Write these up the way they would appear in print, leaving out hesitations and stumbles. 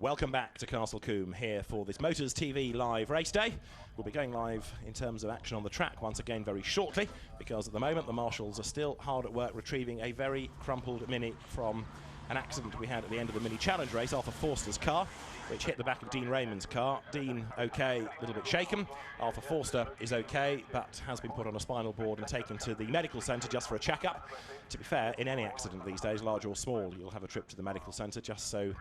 Welcome back to Castle Combe here for this Motors TV live race day. We'll be going live in terms of action on the track once again very shortly, because at the moment the marshals are still hard at work retrieving a very crumpled Mini from an accident we had at the end of the Mini Challenge race. Arthur Forster's car, which hit the back of Dean Raymond's car. Dean okay, a little bit shaken. Arthur Forster is okay, but has been put on a spinal board and taken to the medical centre just for a check-up. To be fair, in any accident these days, large or small, you'll have a trip to the medical centre just so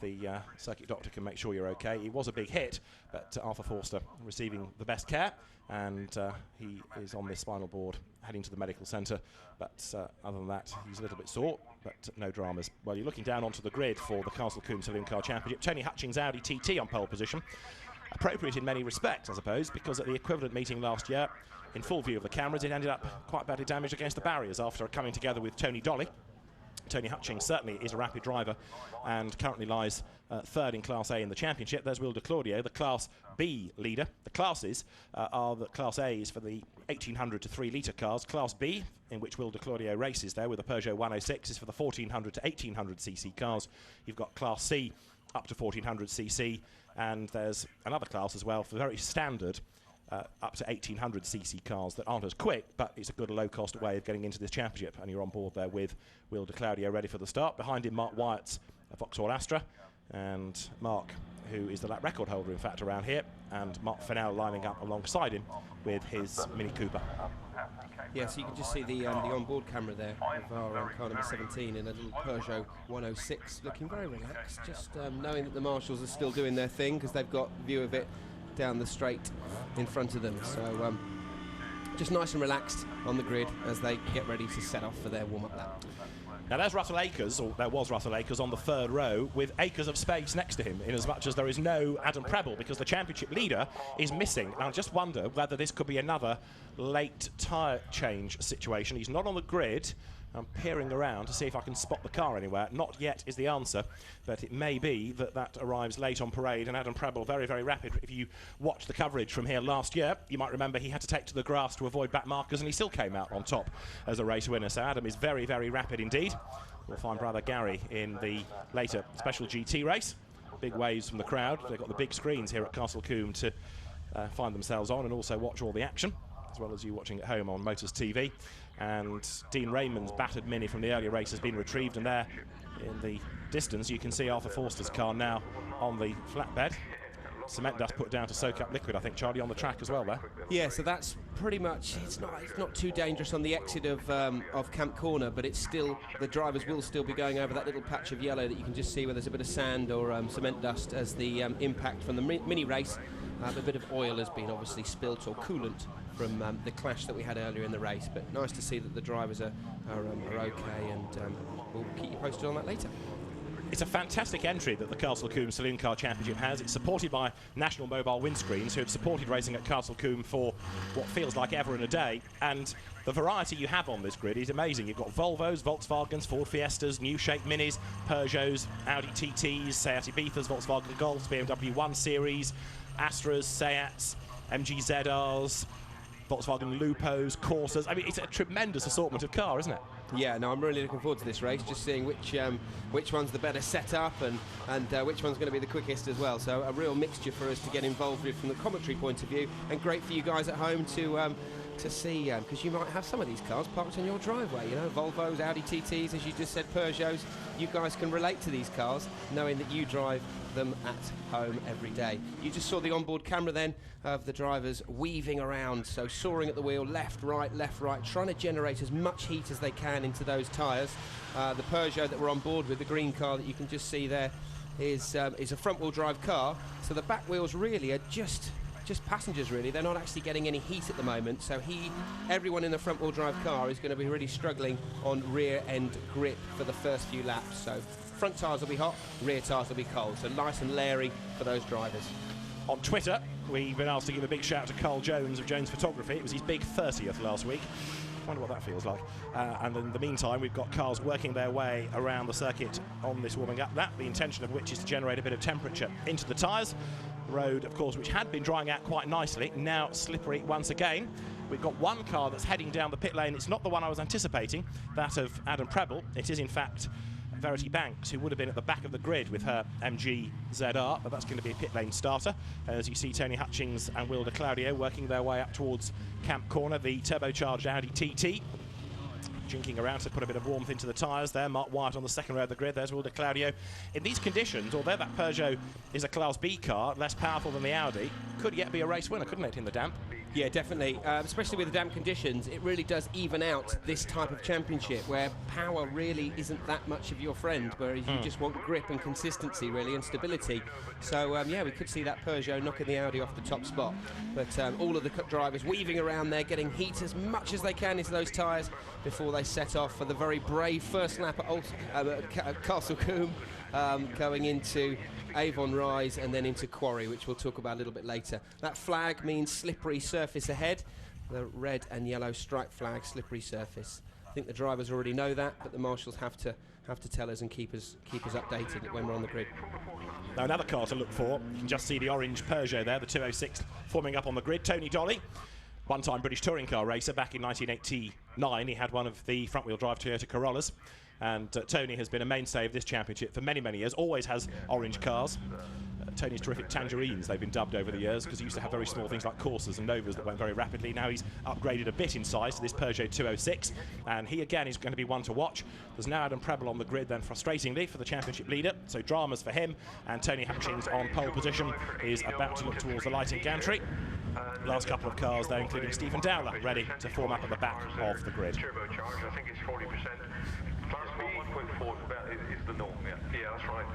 the circuit doctor can make sure you're okay. It was a big hit, but Arthur Forster receiving the best care, and he is on this spinal board heading to the medical centre. But other than that, he's a little bit sore, but no dramas. Well, you're looking down onto the grid for the Castle Combe Saloon Car Championship. Tony Hutchings' Audi TT on pole position. Appropriate in many respects, I suppose, because at the equivalent meeting last year, in full view of the cameras, it ended up quite badly damaged against the barriers after coming together with Tony Dolly. Tony Hutchings certainly is a rapid driver and currently lies third in Class A in the championship. There's Will de Claudio, the Class B leader. The classes are the Class A's for the 1800 to 3 litre cars. Class B, in which Will de Claudio races there with a Peugeot 106, is for the 1400 to 1800 cc cars. You've got Class C up to 1400 cc, and there's another class as well for very standard up to 1800 cc cars that aren't as quick, but it's a good low-cost way of getting into this championship. And you're on board there with Will de Claudio ready for the start. Behind him, Mark Wyatt's Vauxhall Astra, and Mark, who is the lap record holder, in fact, around here, and Mark Fennell lining up alongside him with his Mini Cooper. Yeah, so you can just see the on-board camera there of our car number 17 in a little Peugeot 106, looking very relaxed, just knowing that the marshals are still doing their thing because they've got view of it down the straight in front of them. So just nice and relaxed on the grid as they get ready to set off for their warm-up lap. Now there's Russell Akers, or there was Russell Akers on the third row with acres of space next to him, in as much as there is no Adam Preble because the championship leader is missing. And I just wonder whether this could be another late tyre change situation. He's not on the grid. I'm peering around to see if I can spot the car anywhere. Not yet is the answer, but it may be that that arrives late on parade, and Adam Preble very, very rapid. If you watched the coverage from here last year, you might remember he had to take to the grass to avoid back markers, and he still came out on top as a race winner. So Adam is very, very rapid indeed. We'll find brother Gary in the later special GT race. Big waves from the crowd. They've got the big screens here at Castle Combe to find themselves on and also watch all the action, as well as you watching at home on Motors TV. And Dean Raymond's battered Mini from the earlier race has been retrieved, and there in the distance you can see Arthur Forster's car now on the flatbed. Cement dust put down to soak up liquid, I think, Charlie, on the track as well there. Yeah, so that's pretty much, it's not too dangerous on the exit of Camp Corner, but it's still, the drivers will still be going over that little patch of yellow that you can just see where there's a bit of sand or cement dust as the impact from the mini race. A bit of oil has been obviously spilt, or coolant, from the clash that we had earlier in the race. But nice to see that the drivers are okay, and we'll keep you posted on that later. It's a fantastic entry that the Castle Combe Saloon Car Championship has. It's supported by National Mobile Windscreens, who have supported racing at Castle Combe for what feels like ever and a day. And the variety you have on this grid is amazing. You've got Volvos, Volkswagens, Ford Fiestas, new shape Minis, Peugeots, Audi TTs, Seat Ibizas, Volkswagen Golfs, BMW 1 Series, Astras, Seats, MG ZRs, Volkswagen Lupos, Corsas. I mean, it's a tremendous assortment of car, isn't it? Yeah, no, I'm really looking forward to this race, just seeing which one's the better setup and which one's going to be the quickest as well. So a real mixture for us to get involved with from the commentary point of view, and great for you guys at home to see, because you might have some of these cars parked in your driveway, you know, Volvos, Audi TTs, as you just said, Peugeots. You guys can relate to these cars, knowing that you drive them at home every day. You just saw the onboard camera then of the drivers weaving around, so soaring at the wheel, left, right, trying to generate as much heat as they can into those tyres. The Peugeot that we're on board with, the green car that you can just see there, is a front-wheel drive car, so the back wheels really are just passengers really. They're not actually getting any heat at the moment, so everyone in the front wheel drive car is going to be really struggling on rear end grip for the first few laps. So front tyres will be hot, rear tyres will be cold, so nice and leery for those drivers. On Twitter, we've been asked to give a big shout to Carl Jones of Jones Photography. It was his big 30th last week. I wonder what that feels like. And in the meantime, we've got cars working their way around the circuit on this warming up lap, the intention of which is to generate a bit of temperature into the tyres. The road, of course, which had been drying out quite nicely, now slippery once again. We've got one car that's heading down the pit lane. It's not the one I was anticipating, that of Adam Preble. It is, in fact, Verity Banks, who would have been at the back of the grid with her MG ZR, but that's going to be a pit lane starter. As you see, Tony Hutchings and Will de Claudio working their way up towards Camp Corner, the turbocharged Audi TT. Jinking around to put a bit of warmth into the tyres there. Mark Wyatt on the second row of the grid. There's Will de Claudio. In these conditions, although that Peugeot is a Class B car, less powerful than the Audi, could yet be a race winner, couldn't it, in the damp? Yeah, definitely. Especially with the damp conditions, it really does even out this type of championship where power really isn't that much of your friend, whereas you just want grip and consistency, really, and stability. So, yeah, we could see that Peugeot knocking the Audi off the top spot. But all of the drivers weaving around there, getting heat as much as they can into those tyres before they set off for the very brave first lap at Castle Combe, going into Avon Rise and then into Quarry, which we'll talk about a little bit later. That flag means slippery surface ahead. The red and yellow stripe flag, slippery surface. I think the drivers already know that, but the marshals have to tell us and keep us updated when we're on the grid. Now another car to look for. You can just see the orange Peugeot there, the 206 forming up on the grid. Tony Dolly, one-time British touring car racer back in 1989. He had one of the front-wheel drive Toyota Corollas. And Tony has been a mainstay of this championship for many, many years, always has orange cars. Tony's terrific tangerines, they've been dubbed over the years, because he used to have very small things like Corsas and Novas that went very rapidly. Now he's upgraded a bit in size to this Peugeot 206, and he again is going to be one to watch. There's now Adam Preble on the grid then, frustratingly, for the championship leader, so dramas for him, and Tony Hutchings on pole position is about to look towards the lighting gantry. Last couple of cars there, including Stephen Dowler, ready to form up at the back of the grid. Turbocharged, I think it's 40%. Class 1.4 is the norm, yeah. Yeah, that's right.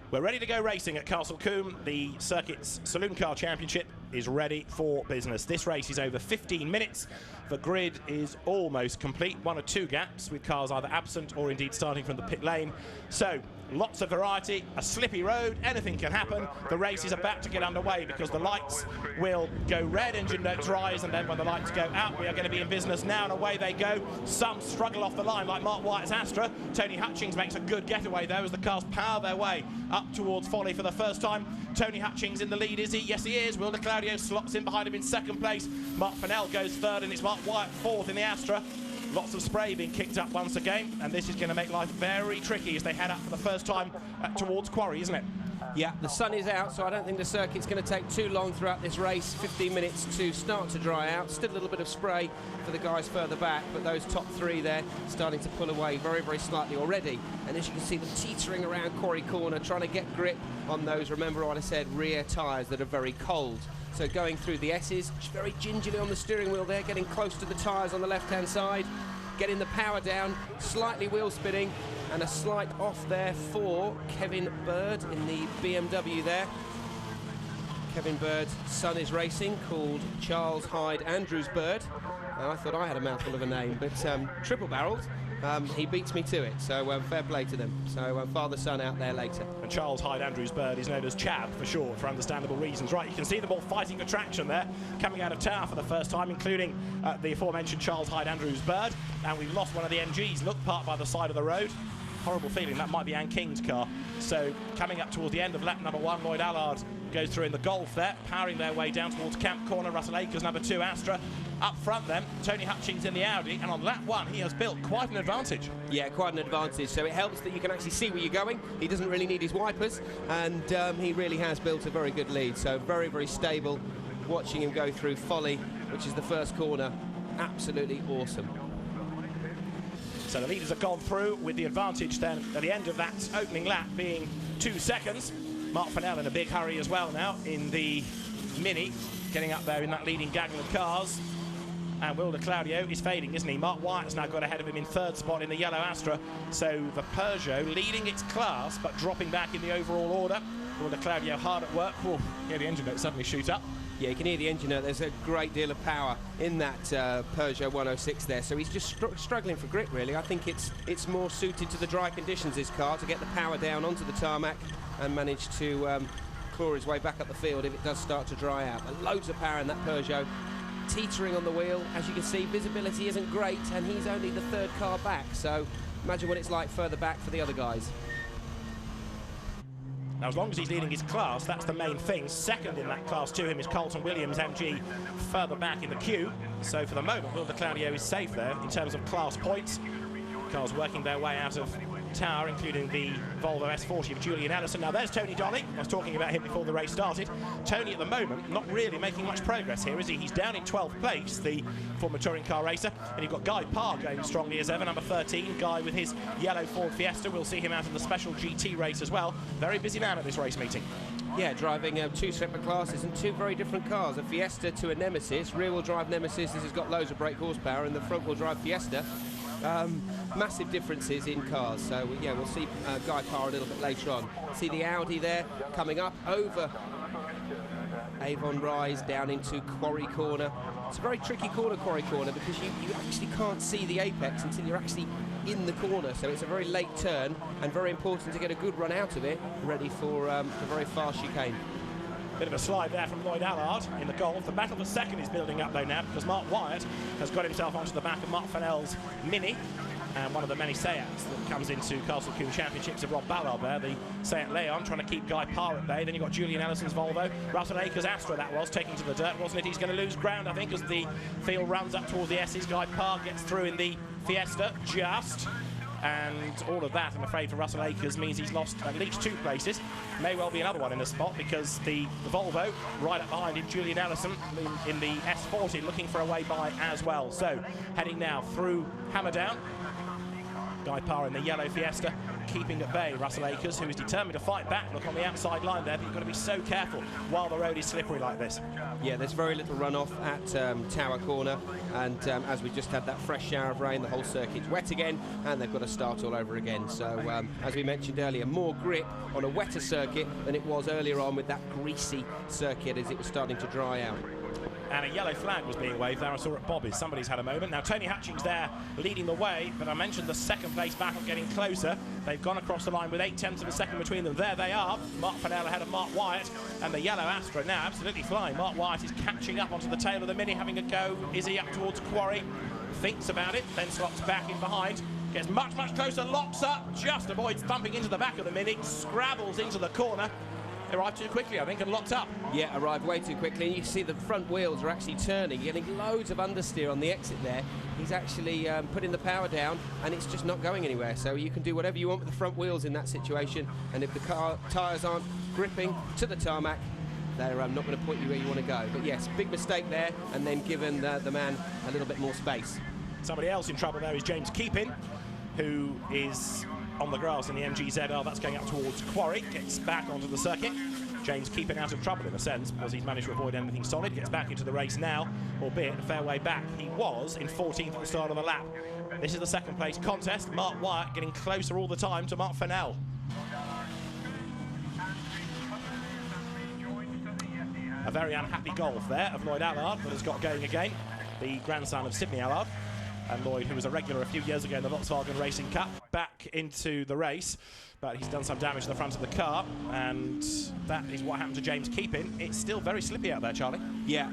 We're ready to go racing at Castle Combe. The circuit's Saloon Car Championship is ready for business. This race is over 15 minutes. The grid is almost complete. One or two gaps with cars either absent or indeed starting from the pit lane. So lots of variety, a slippy road, anything can happen. The race is about to get underway because the lights will go red, engine notes rise, and then when the lights go out, we are going to be in business now, and away they go. Some struggle off the line, like Mark Wyatt's Astra. Tony Hutchings makes a good getaway, though, as the cars power their way up towards Folly for the first time. Tony Hutchings in the lead, is he? Yes, he is. Will de Claudio slots in behind him in second place. Mark Fennell goes third, and it's Mark Wyatt fourth in the Astra. Lots of spray being kicked up once again, and this is going to make life very tricky as they head up for the first time towards Quarry, isn't it? Yeah, the sun is out, so I don't think the circuit's going to take too long throughout this race. 15 minutes to start to dry out. Still a little bit of spray for the guys further back, but those top three there starting to pull away very, very slightly already. And as you can see them teetering around Quarry Corner, trying to get grip on those, remember what I said, rear tyres that are very cold. So going through the S's, very gingerly on the steering wheel there, getting close to the tyres on the left-hand side, getting the power down, slightly wheel spinning, and a slight off there for Kevin Bird in the BMW there. Kevin Bird's son is racing, called Charles Hyde Andrews Bird. I thought I had a mouthful of a name, but triple-barreled. He beats me to it, so fair play to them. So father-son out there later. And Charles Hyde Andrews Bird is known as Chab for short, for understandable reasons. Right, you can see them all fighting for traction there, coming out of town for the first time, including the aforementioned Charles Hyde Andrews Bird. And we've lost one of the MGs, looked parked by the side of the road. Horrible feeling, that might be Ann King's car. So coming up towards the end of lap number one, Lloyd Allard goes through in the Golf there, powering their way down towards Camp Corner. Russell Akers, number 2 Astra. Up front then, Tony Hutchings in the Audi, and on lap one he has built quite an advantage. Yeah, quite an advantage, so it helps that you can actually see where you're going. He doesn't really need his wipers, and he really has built a very good lead, so very, very stable. Watching him go through Folly, which is the first corner, absolutely awesome. So the leaders have gone through with the advantage then at the end of that opening lap being 2 seconds. Mark Fennell in a big hurry as well now in the Mini, getting up there in that leading gaggle of cars. And Will de Claudio is fading, isn't he? Mark Wyatt's now got ahead of him in third spot in the yellow Astra. So the Peugeot leading its class, but dropping back in the overall order. Will de Claudio hard at work. Whoa, yeah, the engine note suddenly shoot up. Yeah, you can hear the engine note. There's a great deal of power in that Peugeot 106 there. So he's just struggling for grip, really. I think it's more suited to the dry conditions, this car, to get the power down onto the tarmac and manage to claw his way back up the field if it does start to dry out. But loads of power in that Peugeot. Teetering on the wheel, as you can see, visibility isn't great, and he's only the third car back, so imagine what it's like further back for the other guys. Now, as long as he's leading his class, that's the main thing. Second in that class to him is Colton Williams, MG, further back in the queue. So for the moment, Will de Claudio is safe there in terms of class points. Cars working their way out of Tower, including the Volvo S40 of Julian Ellison. Now there's Tony Dolly. I was talking about him before the race started. Tony at the moment not really making much progress here, is he? He's down in 12th place, the former touring car racer. And you've got Guy Parr going strongly as ever, number 13. Guy with his yellow Ford Fiesta. We'll see him out in the special GT race as well. Very busy man at this race meeting. Yeah, driving two separate classes and two very different cars. A Fiesta to a Nemesis. Rear-wheel drive Nemesis, this has got loads of brake horsepower, and the front-wheel drive Fiesta. Massive differences in cars, so yeah, we'll see Guy Parr a little bit later on. See the Audi there coming up over Avon Rise down into Quarry Corner. It's a very tricky corner, Quarry Corner, because you actually can't see the apex until you're actually in the corner, so it's a very late turn and very important to get a good run out of it, ready for the very fast chicane. Bit of a slide there from Lloyd Allard in the Golf. The battle for second is building up though now, because Mark Wyatt has got himself onto the back of Mark Fennell's Mini, and one of the many Seats that comes into Castle Combe Championships of Rob Ballard there, the Seat Leon, trying to keep Guy Parr at bay. Then you've got Julian Ellison's Volvo, Russell Akers' Astra that was, taking to the dirt, wasn't it? He's going to lose ground, I think, as the field runs up towards the S's. Guy Parr gets through in the Fiesta, just. And all of that, I'm afraid, for Russell Akers means he's lost at least 2 places. May well be another one in the spot, because the Volvo, right up behind him, Julian Ellison, in the S40, looking for a way by as well. So, heading now through Hammerdown. Guy Parr in the yellow Fiesta, keeping at bay Russell Akers, who is determined to fight back. Look on the outside line there, but you've got to be so careful while the road is slippery like this. Yeah, there's very little runoff at Tower Corner, and as we just had that fresh shower of rain, the whole circuit's wet again, and they've got to start all over again. So, as we mentioned earlier, more grip on a wetter circuit than it was earlier on with that greasy circuit as it was starting to dry out. And a yellow flag was being waved there, I saw at Bobby's. Somebody's had a moment. Now, Tony Hutchings there leading the way, but I mentioned the second place battle getting closer. They've gone across the line with 8/10 of a second between them. There they are. Mark Fennell ahead of Mark Wyatt, and the yellow Astra now absolutely flying. Mark Wyatt is catching up onto the tail of the Mini, having a go. Is he up towards Quarry? Thinks about it, then slots back in behind. Gets much, much closer, locks up, just avoids thumping into the back of the Mini, scrabbles into the corner. Arrived too quickly, I think, and locked up. Yeah, arrived way too quickly, and you see the front wheels are actually turning, getting loads of understeer on the exit there. He's actually putting the power down, and it's just not going anywhere. So you can do whatever you want with the front wheels in that situation, and if the car tyres aren't gripping to the tarmac, they're not going to point you where you want to go. But yes, big mistake there, and then given the man a little bit more space. Somebody else in trouble there is James Keepin, who is on the grass in the MGZR. That's going up towards Quarry, gets back onto the circuit. James Keepin out of trouble in a sense, because he's managed to avoid anything solid. Gets back into the race now, albeit a fair way back. He was in 14th at the start of the lap. This is the second place contest. Mark Wyatt getting closer all the time to Mark Fennell. A very unhappy Golf there of Lloyd Allard that has got going again, the grandson of Sidney Allard. And Lloyd, who was a regular a few years ago in the Volkswagen Racing Cup, back into the race. But he's done some damage to the front of the car, and that is what happened to James Keepin. It's still very slippy out there, Charlie. Yeah,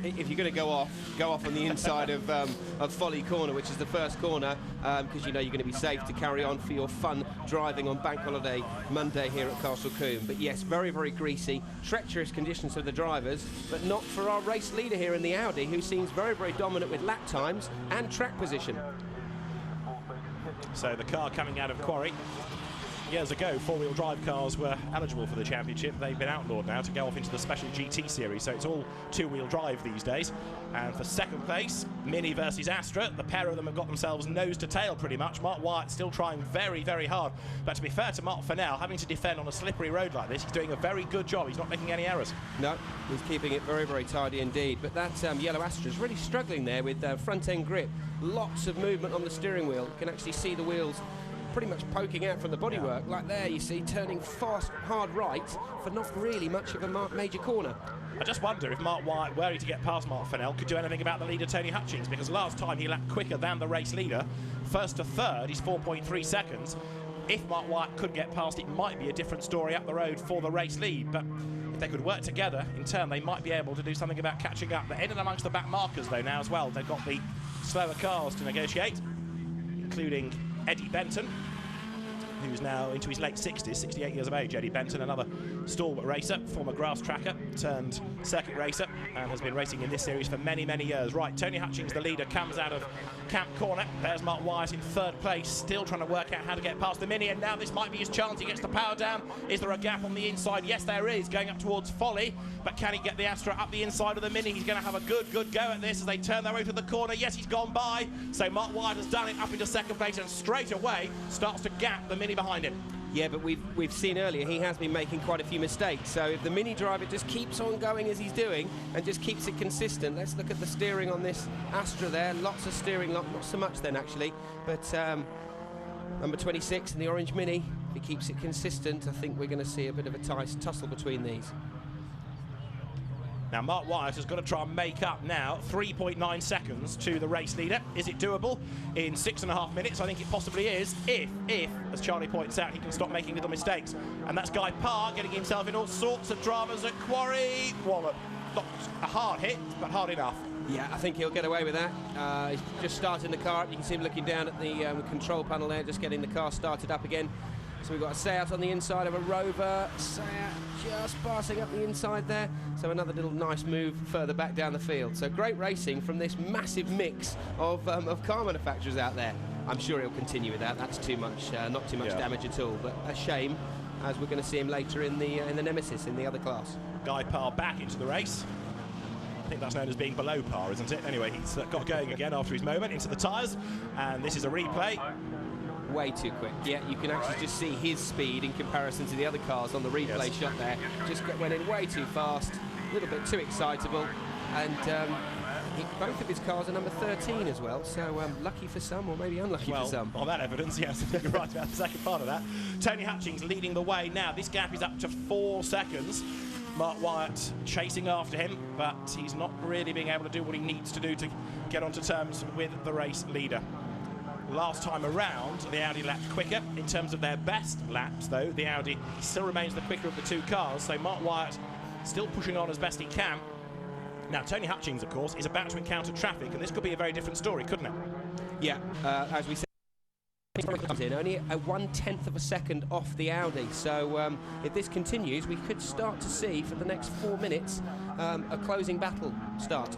if you're going to go off on the inside of Folly Corner, which is the first corner, because you know you're going to be safe to carry on for your fun driving on Bank Holiday Monday here at Castle Combe. But yes, very, very greasy, treacherous conditions for the drivers, but not for our race leader here in the Audi, who seems very, very dominant with lap times and track position. So the car coming out of Quarry. Years ago, four-wheel drive cars were eligible for the championship. They've been outlawed now to go off into the special GT series, so it's all two-wheel drive these days. And for second place, Mini versus Astra, the pair of them have got themselves nose to tail pretty much. Mark Wyatt still trying very, very hard. But to be fair to Mark Fennell, having to defend on a slippery road like this, he's doing a very good job. He's not making any errors. No, he's keeping it very, very tidy indeed. But that yellow Astra is really struggling there with front-end grip. Lots of movement on the steering wheel. You can actually see the wheels pretty much poking out from the bodywork, like there you see, turning fast, hard right for not really much of a major corner. I just wonder if Mark Wyatt, were he to get past Mark Fennell, could do anything about the leader Tony Hutchings, because last time he lapped quicker than the race leader. First to third, he's 4.3 seconds. If Mark Wyatt could get past, it might be a different story up the road for the race lead, but if they could work together in turn, they might be able to do something about catching up. They're in and amongst the back markers though now as well. They've got the slower cars to negotiate, including Eddie Benton, who's now into his late 60s, 68 years of age. Eddie Benton, another stalwart racer, former grass tracker turned circuit racer, and has been racing in this series for many, many years. Right, Tony Hutchings, the leader, comes out of Camp Corner. There's Mark Wyatt in third place, still trying to work out how to get past the Mini, and now this might be his chance. He gets the power down. Is there a gap on the inside? Yes, there is, going up towards Folly, but can he get the Astra up the inside of the Mini? He's going to have a good go at this as they turn their way to the corner. Yes, he's gone by, so Mark Wyatt has done it up into second place and straight away starts to gap the Mini behind him. Yeah, but we've seen earlier he has been making quite a few mistakes. So if the Mini driver just keeps on going as he's doing and just keeps it consistent. Let's look at the steering on this Astra there. Lots of steering, not so much then actually. But number 26 in the orange Mini, if he keeps it consistent, I think we're going to see a bit of a tussle between these. Now Mark Wyatt has got to try and make up now 3.9 seconds to the race leader. Is it doable in 6.5 minutes? I think it possibly is, if, as Charlie points out, he can stop making little mistakes. And that's Guy Parr getting himself in all sorts of dramas at Quarry. Wallop. Not a hard hit, but hard enough. Yeah, I think he'll get away with that. He's just starting the car up. You can see him looking down at the control panel there, just getting the car started up again. So we've got a Seat on the inside of a Rover. Seat just passing up the inside there. So another little nice move further back down the field. So great racing from this massive mix of car manufacturers out there. I'm sure he'll continue with that. That's too much, not too much damage at all. But a shame, as we're going to see him later in the Nemesis in the other class. Guy Parr back into the race. I think that's known as being below par, isn't it? Anyway, he's got going again after his moment into the tyres, and this is a replay. Way too quick. Yeah, you can actually just see his speed in comparison to the other cars on the replay shot there. Just went in way too fast, a little bit too excitable, and both of his cars are number 13 as well, so lucky for some, or maybe unlucky for some. On that evidence, yes, you're right about the second part of that. Tony Hutchings leading the way now. This gap is up to 4 seconds. Mark Wyatt chasing after him, but he's not really being able to do what he needs to do to get onto terms with the race leader. Last time around, the Audi lapped quicker. In terms of their best laps, though, the Audi still remains the quicker of the two cars, so Mark Wyatt still pushing on as best he can. Now, Tony Hutchings, of course, is about to encounter traffic, and this could be a very different story, couldn't it? Yeah, as we said, comes in only a 1/10 of a second off the Audi, so if this continues, we could start to see for the next 4 minutes a closing battle start.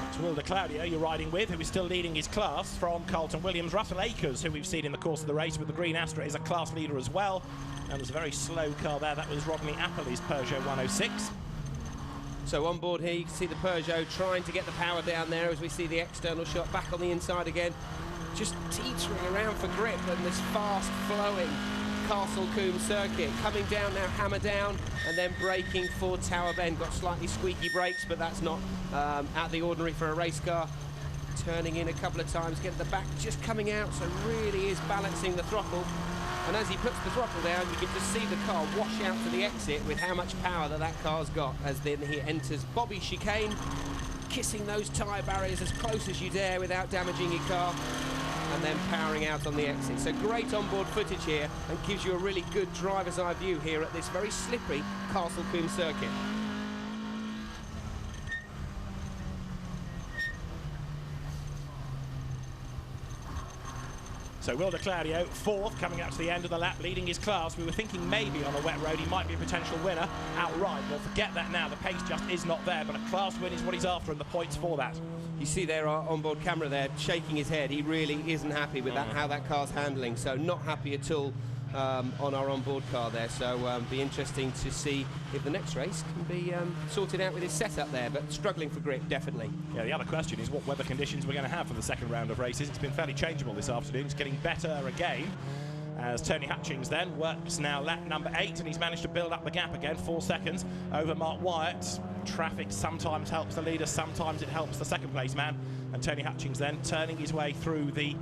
It's Will de Claudio you're riding with, who is still leading his class from Carlton Williams. Russell Akers, who we've seen in the course of the race with the green Astra, is a class leader as well. And there's a very slow car there. That was Rodney Appley's Peugeot 106. So on board here, you can see the Peugeot trying to get the power down there as we see the external shot back on the inside again. Just teetering around for grip and this fast-flowing Castle Combe circuit. Coming down now, hammer down, and then braking for Tower Bend. Got slightly squeaky brakes, but that's not out of the ordinary for a race car. Turning in a couple of times, getting the back just coming out, so really is balancing the throttle. And as he puts the throttle down, you can just see the car wash out to the exit with how much power that car's got, as then he enters Bobby Chicane, kissing those tyre barriers as close as you dare without damaging your car, and then powering out on the exit. So great onboard footage here, and gives you a really good driver's eye view here at this very slippery Castle Combe circuit. So Will de Claudio, fourth, coming up to the end of the lap, leading his class. We were thinking maybe on a wet road he might be a potential winner outright. Well, forget that now. The pace just is not there, but a class win is what he's after, and the points for that. You see there our onboard camera there shaking his head. He really isn't happy with that, how that car's handling, so not happy at all on our onboard car there. So be interesting to see if the next race can be sorted out with his setup there, but struggling for grip, definitely. Yeah, the other question is what weather conditions we're going to have for the second round of races. It's been fairly changeable this afternoon. It's getting better again, as Tony Hutchings then works now lap number 8, and he's managed to build up the gap again, 4 seconds over Mark Wyatt. Traffic sometimes helps the leader, sometimes it helps the second place man, and Tony Hutchings then turning his way through the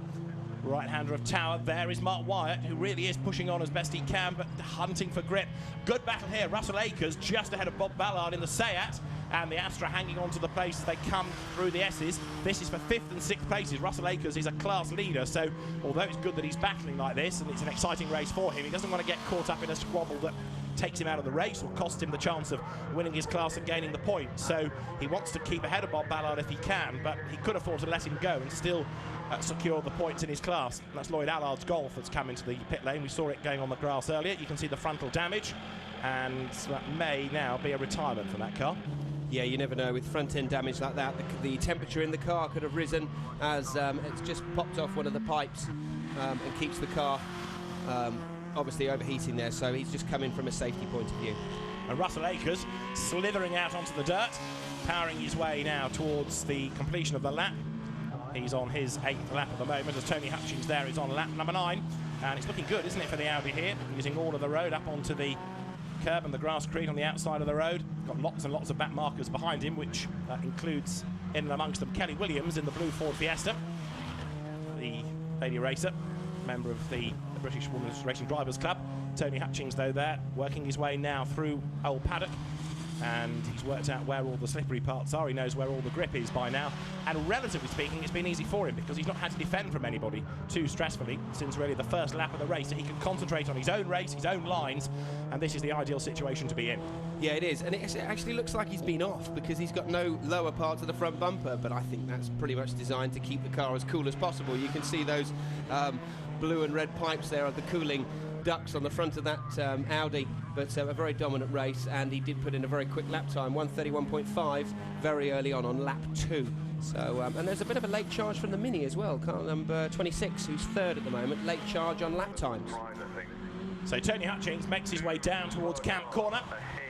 right-hander of Tower. There is Mark Wyatt, who really is pushing on as best he can, but hunting for grip. Good battle here. Russell Akers just ahead of Bob Ballard in the Seat, and the Astra hanging on to the place as they come through the S's. This is for 5th and 6th places. Russell Akers is a class leader, so although it's good that he's battling like this and it's an exciting race for him, he doesn't want to get caught up in a squabble that takes him out of the race or costs him the chance of winning his class and gaining the point. So he wants to keep ahead of Bob Ballard if he can, but he could afford to let him go and still secure the points in his class. And that's Lloyd Allard's Golf that's come into the pit lane. We saw it going on the grass earlier. You can see the frontal damage, and that may now be a retirement from that car. Yeah, you never know. With front-end damage like that, the temperature in the car could have risen as it's just popped off one of the pipes and keeps the car obviously overheating there. So he's just coming from a safety point of view. And Russell Akers slithering out onto the dirt, powering his way now towards the completion of the lap. He's on his 8th lap at the moment, as Tony Hutchings there is on lap number 9. And it's looking good, isn't it, for the Audi here, using all of the road up onto the curb and the grasscrete on the outside of the road. Got lots and lots of back markers behind him, which includes in and amongst them Kelly Williams in the blue Ford Fiesta, the lady racer, member of the British Women's Racing Drivers Club. Tony Hutchings, though, there, working his way now through Old Paddock, and he's worked out where all the slippery parts are. He knows where all the grip is by now, and relatively speaking, it's been easy for him because he's not had to defend from anybody too stressfully since really the first lap of the race. So he can concentrate on his own race, his own lines, and this is the ideal situation to be in. Yeah, it is, and it actually looks like he's been off because he's got no lower part of the front bumper, but I think that's pretty much designed to keep the car as cool as possible. You can see those blue and red pipes there of the cooling ducts on the front of that Audi, but a very dominant race, and he did put in a very quick lap time, 1:31.5, very early on lap 2. So, and there's a bit of a late charge from the Mini as well, car number 26, who's 3rd at the moment, late charge on lap times. So Tony Hutchings makes his way down towards Camp Corner,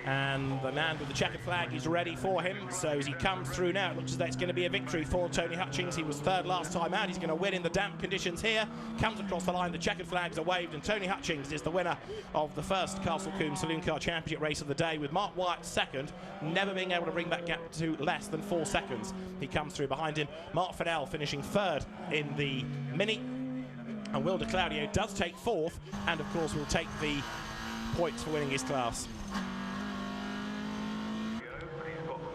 and the man with the checkered flag is ready for him. So as he comes through now, it looks as though it's going to be a victory for Tony Hutchings. He was 3rd last time out. He's going to win in the damp conditions here. Comes across the line, the checkered flags are waved, and Tony Hutchings is the winner of the first Castle Combe Saloon Car Championship race of the day, with Mark Wyatt 2nd, never being able to bring that gap to less than 4 seconds. He comes through behind him. Mark Fennell finishing 3rd in the Mini, and Will de Claudio does take 4th, and of course will take the points for winning his class.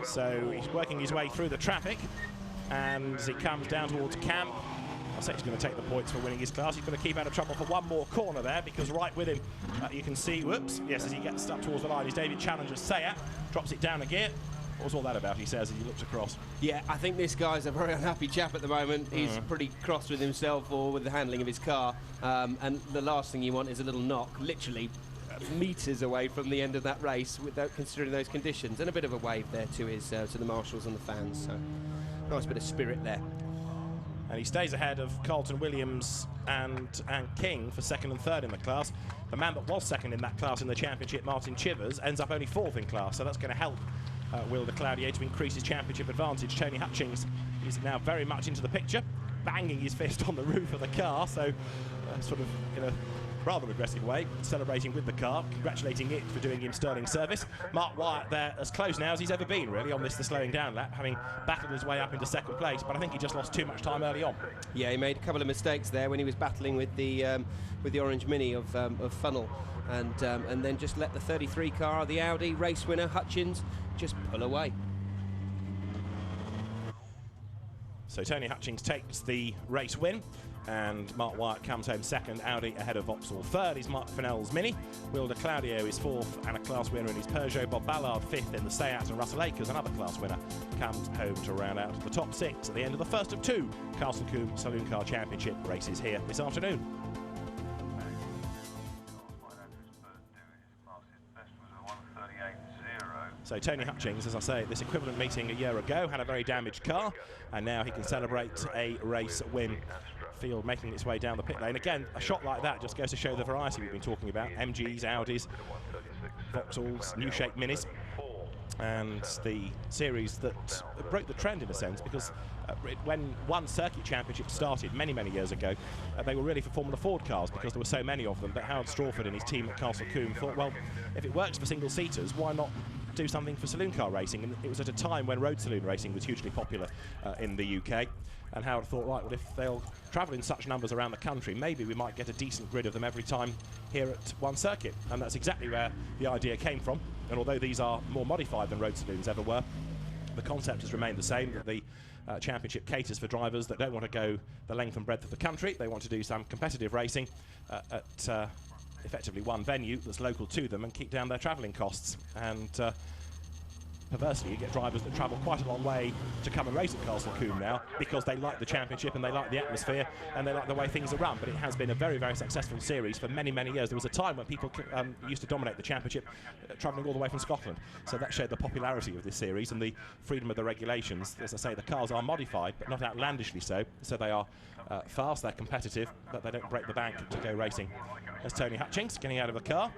So he's working his way through the traffic, and as he comes down towards camp, I say he's going to take the points for winning his class. He's going to keep out of trouble for one more corner there, because right with him you can see, whoops, yes, as he gets up towards the line is David Challenger's Sayat, drops it down a gear. What was all that about, he says, as he looks across? Yeah, I think this guy's a very unhappy chap at the moment. He's pretty cross with himself or with the handling of his car, and the last thing you want is a little knock, literally metres away from the end of that race, without considering those conditions, and a bit of a wave there to his to the marshals and the fans. So nice bit of spirit there. And he stays ahead of Carlton Williams and King for 2nd and 3rd in the class. The man that was 2nd in that class in the championship, Martin Chivers, ends up only 4th in class, so that's going to help Will de Claudio to increase his championship advantage. Tony Hutchings is now very much into the picture, banging his fist on the roof of the car, so sort of in a rather aggressive way, celebrating with the car, congratulating it for doing him sterling service. Mark Wyatt there as close now as he's ever been, really, on the slowing down lap, having battled his way up into 2nd place, but I think he just lost too much time early on. Yeah, he made a couple of mistakes there when he was battling with the orange Mini of Funnel, and then just let the 33 car, the Audi race winner Hutchins, just pull away. So Tony Hutchings takes the race win, and Mark Wyatt comes home 2nd, Audi ahead of Vauxhall. 3rd is Mark Fennell's Mini. Will de Claudio is 4th and a class winner in his Peugeot. Bob Ballard 5th in the Sayat, and Russell Akers, another class winner, comes home to round out the top 6 at the end of the first of 2 Castle Combe Saloon Car Championship races here this afternoon. So Tony Hutchings, as I say, this equivalent meeting a year ago, had a very damaged car, and now he can celebrate a race win. Field making its way down the pit lane. Again, a shot like that just goes to show the variety we've been talking about. MGs, Audis, Vauxhalls, new shape Minis, and the series that broke the trend in a sense, because when one circuit championship started many, many years ago, they were really for Formula Ford cars because there were so many of them. But Howard Strawford and his team at Castle Combe thought, well, if it works for single-seaters, why not do something for saloon car racing? And it was at a time when road saloon racing was hugely popular in the UK. And Howard thought, right, well, if they'll travel in such numbers around the country, maybe we might get a decent grid of them every time here at one circuit. And that's exactly where the idea came from. And although these are more modified than road saloons ever were, the concept has remained the same, that the championship caters for drivers that don't want to go the length and breadth of the country. They want to do some competitive racing at effectively one venue that's local to them and keep down their travelling costs. And perversely, you get drivers that travel quite a long way to come and race at Castle Combe now because they like the championship and they like the atmosphere and they like the way things are run. But it has been a very, very successful series for many, many years. There was a time when people used to dominate the championship travelling all the way from Scotland. So that showed the popularity of this series and the freedom of the regulations. As I say, the cars are modified, but not outlandishly so. So they are fast, they're competitive, but they don't break the bank to go racing. There's Tony Hutchings getting out of the car.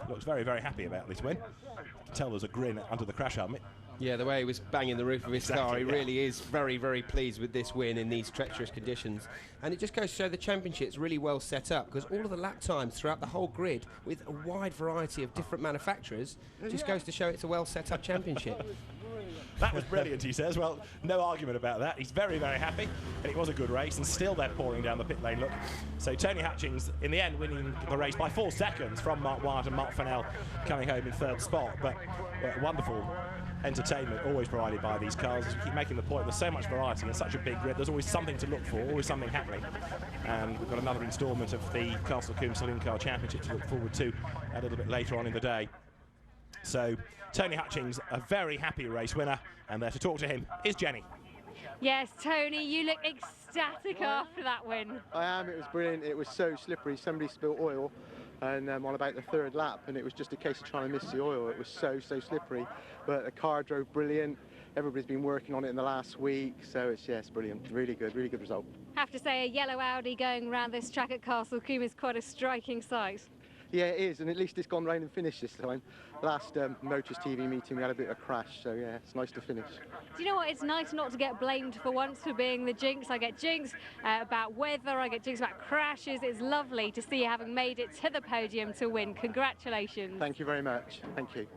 Looks very, very happy about this win. You can tell there's a grin under the crash helmet. Yeah, the way he was banging the roof of his car, he yeah. really is very, very pleased with this win in these treacherous conditions. And it just goes to show the championship's really well set up, because all of the lap times throughout the whole grid, with a wide variety of different manufacturers, just goes to show it's a well set up championship. That was brilliant, he says. Well, no argument about that. He's very, very happy, and it was a good race, and still they're pouring down the pit lane, look. So Tony Hutchings, in the end, winning the race by 4 seconds from Mark Wyatt and Mark Fennell coming home in 3rd spot. But wonderful entertainment always provided by these cars. As we keep making the point, there's so much variety in such a big grid. There's always something to look for, always something happening. And we've got another instalment of the Castle Combe Saloon Car Championship to look forward to a little bit later on in the day. So Tony Hutchings, a very happy race winner, and there to talk to him is Jenny. Yes, Tony, you look ecstatic after that win. I am. It was brilliant. It was so slippery. Somebody spilled oil and on about the 3rd lap, and it was just a case of trying to miss the oil. It was so slippery, but the car drove brilliant. Everybody's been working on it in the last week, so it's brilliant. Really good result. Have to say, a yellow Audi going around this track at Castle Combe is quite a striking sight. Yeah, it is, and at least it's gone round and finished this time. Last Motors TV meeting, we had a bit of a crash, so yeah, it's nice to finish. Do you know what? It's nice not to get blamed for once for being the jinx. I get jinxed about weather, I get jinxed about crashes. It's lovely to see you having made it to the podium to win. Congratulations. Thank you very much. Thank you.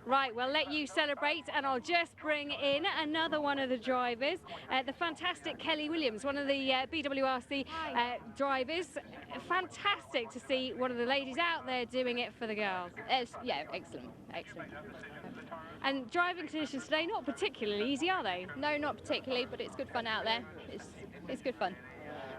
Right, we'll let you celebrate, and I'll just bring in another one of the drivers, the fantastic Kelly Williams, one of the BWRC drivers. Fantastic to see one of the ladies out there doing it for the girls. Yeah, excellent. And driving conditions today, not particularly easy, are they? No, not particularly, but it's good fun out there. It's good fun.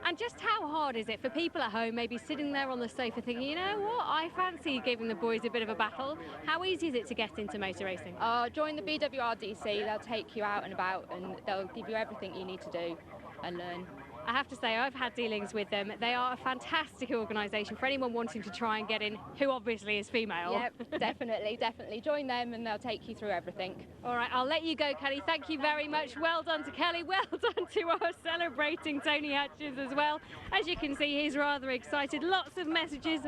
And just how hard is it for people at home, maybe sitting there on the sofa thinking, you know what, I fancy giving the boys a bit of a battle. How easy is it to get into motor racing? Join the BWRDC, they'll take you out and about and they'll give you everything you need to do and learn. I have to say, I've had dealings with them. They are a fantastic organisation for anyone wanting to try and get in, who obviously is female. Yep, definitely. Join them and they'll take you through everything. All right, I'll let you go, Kelly. Thank you very much. Well done to Kelly. Well done to our celebrating Tony Hutchings as well. As you can see, he's rather excited. Lots of messages